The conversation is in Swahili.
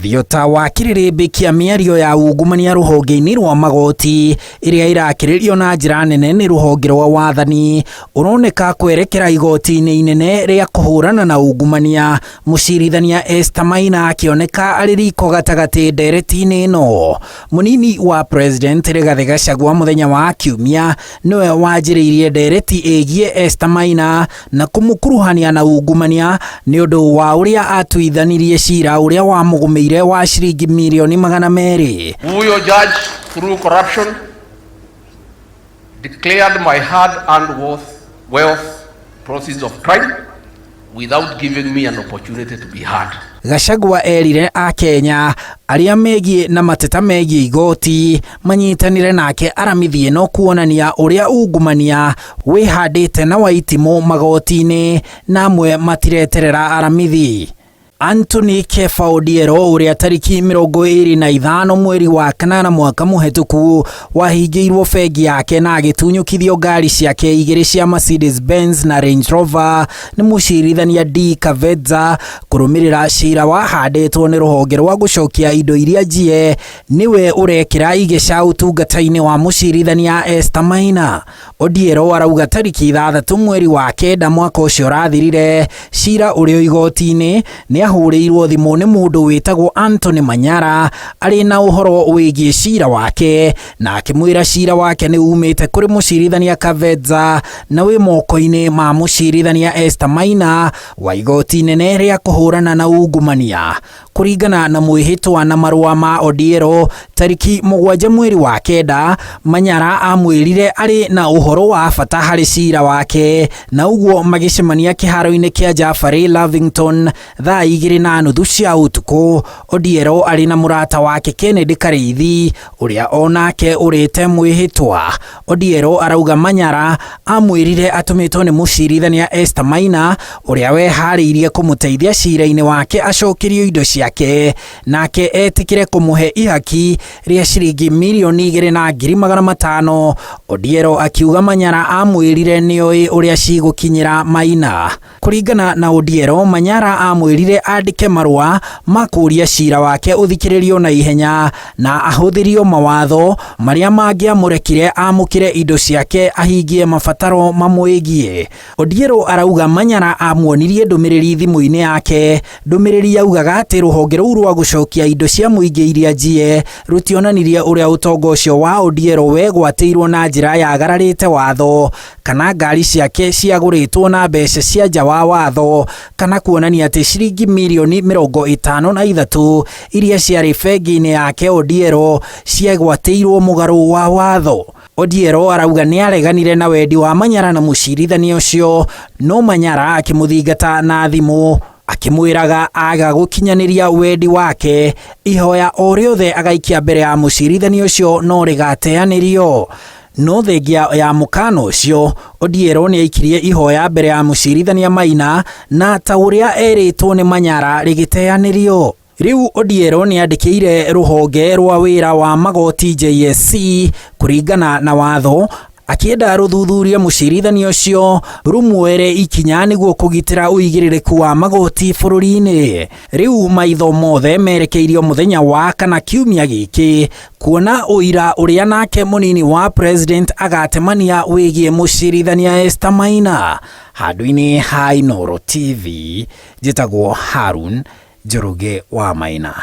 Thiota wa kirĩrĩmbĩkia mĩario ya ungumania rũhonge-inĩ rwa magoti ĩrĩa irakĩrĩrio na njĩra nene nĩ rũhonge rwa wathani ũroneka kwerekera igoti-inĩ inene rĩa kũhũrana na ungumania. Mũcirithania Esther Maina akĩoneka arĩ riko gatagatĩ ndereti-inĩ ĩno. Mũnini wa President Rigathĩ Gachagua mũthenya wa Kiumia nĩwe wanjĩrĩirie ndereti ĩgiĩ Esther Maina na kũmũkuruhania na ungumania nĩ ũndũ wa ũrĩa atuithanirie cira ũrĩa wamũgũmĩire wa shilingi milioni 200. Huyo judge through corruption declared my hard-earned wealth process of crime without giving me an opportunity to be heard. Gachagua erire a Kenya arĩa megie na mateta megie igoti manyitanire nake aramithie no kuonania ũrĩa ungumania wĩhandĩte na waitimũ magoti-inĩ na amwe matireterera aramithi. Anthony Kefa Odiero ũrĩa tariki 25 mweri wa kanana mwaka mũhetũku wahingĩirwo bengi yake na agĩtunyũkithio ngari ciake igĩrĩ cia Mercedes Benz na Range Rover nĩ mũcirithania D Kavedza kũrũmĩrĩra cira wahandĩtwo nĩ rũhonge rwa gũcokia indo iria njie nĩwe ũrekĩra igeca ũtungata-inĩ wa mũcirithania Esther Maina. Odiero arauga tariki 3 mweri wa kenda mwaka ũcio ũrathirire cira ũrĩa igoti-inĩ nĩ ahũrĩirwo thimũ nĩ mũndũ wĩtagwo Anthony Manyara arĩ na ũhoro wĩgiĩ cira wake na akĩmwĩra cira wake nĩ umĩte kũrĩ mũcirithania Kavedza na wĩ moko-inĩ ma mũcirithania Esther Maina wa igoti inene rĩa kũhũrana na ungumania. Kũringana na mwĩhĩtwa na marũa ma Odiero tariki 7 mweri wa kenda, Manyara amwĩrire arĩ na ũhoro wa bata harĩ cira wake na ũguo magĩcemania kĩharo-inĩ kĩa Jaffery Lavington thaa 2:30 cia ũtukũ. Odiero arĩ na mũrata wake Kennedy Karĩithi ũrĩa onake ũrĩte mwĩhĩtwa. Odiero arauga Manyara amwĩrire atũmĩtwo nĩ mũcirithania Esther Maina ũrĩa weharĩirie kũmũteithia cira-inĩ wake acokerio indo ciake nake etĩkĩre kũmũhe ihaki rĩa shilingi milioni 2,500. Odiero akiuga Manyara amwĩrire nĩoĩ ũrĩa cigũkinyĩra Maina. Kũringana na Odiero, Manyara amwĩrire andĩke marũa makũria cira wake ũthikĩrĩrio na ihenya na ahũthĩrio mawatho marĩa mangĩamũrekire amũkĩre indo ciake ahingie mabataro mamwĩgiĩ. Odiero arauga Manyara amuonirie ndũmĩrĩri thimũ-inĩ yake. Ndũmĩrĩri yaugaga atĩ rũhonge rũu rwa gũcokia indo cia mũingĩ iria njie rutionanirie ũrĩa ũtonga ũcio wa Odiero wegwatĩirwo na njĩra yagararĩte watho kana ngari ciake ciagũrĩtwo na mbeca cia nja wa watho kana kuonania atĩ shilingi milioni 53 iria ciarĩ bengi-inĩ yake Odiero ciegwatĩirwo mũgarũ wa watho. Odiero arauga nĩ areganire na wendi wa Manyara na mũcirithania ũcio, no Manyara akĩmũthingata na thimũ akĩmwĩraga aga gũkinyanĩria wendi wake ihoya o rĩothe agaikia mbere ya mũcirithania ũcio no rĩgateanĩrio. No thengia ya mũkano ũcio, Odiero nĩ aikirie ihoya mbere ya mũcirithania Maina na ta ũrĩa erĩtwo nĩ Manyara rĩgĩteanĩrio. Rĩu Odiero nĩ andĩkĩire rũhonge rwa wĩra wa magoti JSC kũringana na watho akĩenda rũthuthuria mũcirithania ũcio rũmuoere ikinya nĩguo kũgitĩra ũigĩrĩrĩku wa magoti bũrũri-inĩ. Rĩu maitho mothe merekeirio mũthenya wa kana kiumia gĩkĩ kuona ũira ũrĩa nake mũnini wa President agatemania wĩgiĩ mũcirithania Esther Maina. Handũ-inĩ ha Inooro TV, njĩtagwo Harun Njoroge wa Maina.